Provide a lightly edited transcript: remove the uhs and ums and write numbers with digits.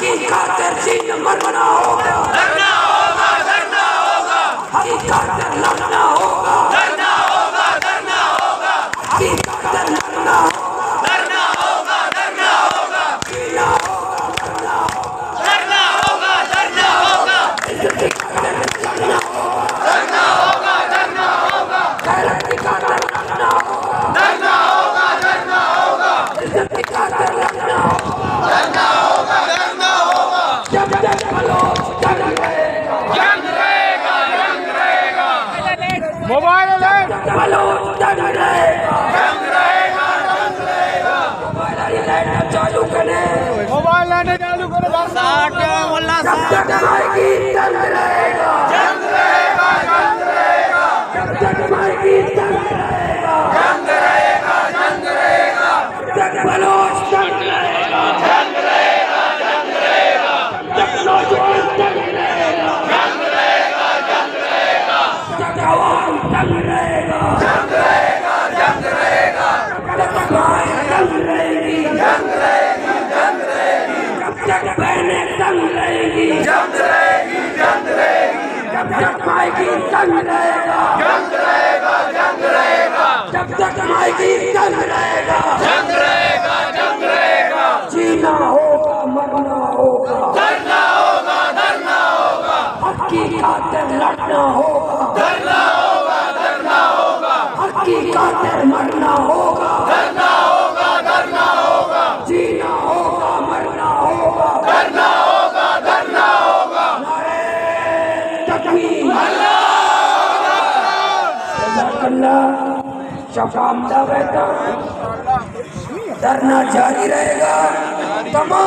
की खातिर जीन मरना होगा, करना होगा, करना होगा, हक की खातिर लड़ना होगा, करना होगा, करना होगा, हक की खातिर लड़ना होगा, करना होगा, करना होगा, जीना होगा, मरना होगा, करना होगा, करना होगा, इज्जत की खातिर लड़ना होगा, करना होगा, करना होगा, गैरत की खातिर लड़ना होगा, करना होगा, करना होगा, इज्जत की खातिर लड़ना होगा, करना होगा, करना होगा। जब तक बलोच जंग रहेगा, जंग रहेगा, जंग रहेगा, मोबाइल अलर्ट, जब तक बलोच जंग रहेगा, जंग रहेगा, जंग रहेगा। मोबाइल लाइट चालू करें, मोबाइल लाने चालू करो। जब तक आएगी जंग रहेगा, जंग रहेगा, जंग रहेगा, जब तक आएगी जंग रहेगा, जंग रहेगा, जंग रहेगा, जब तक बलोच जंग रहेगा, जंग रहेगा, जंग रहेगा, जब तक नौजवान जंग रहेगा, जंग रहेगा, जंग रहेगा, जब तक आवाम जंग रहेगा, जंग रहेगा, जंग रहेगा, जब तक माएं जंग रहेगी, जंग रहेगी, जंग रहेगी, जब तक बहनें जंग रहेगी, जंग रहेगी, जंग रहेगी, जब तक माएगी जंग रहेगा, जंग रहेगा, जंग रहेगा, जब तक माएगी जंग रहेगा, जंग रहेगा, जंग रहेगा, जीना होगा, मरना होगा, धरना होगा, धरना होगा, हक की खातिर लड़ना होगा, धरना होगा, धरना होगा, हक की खातिर मरना होगा, धरना होगा, धरना होगा, जीना होगा, मरना होगा, धरना होगा, धरना होगा। नारे तकबीर, जज़ाकल्लाह, शफाम दावेदार, धरना जारी रहेगा। तमाम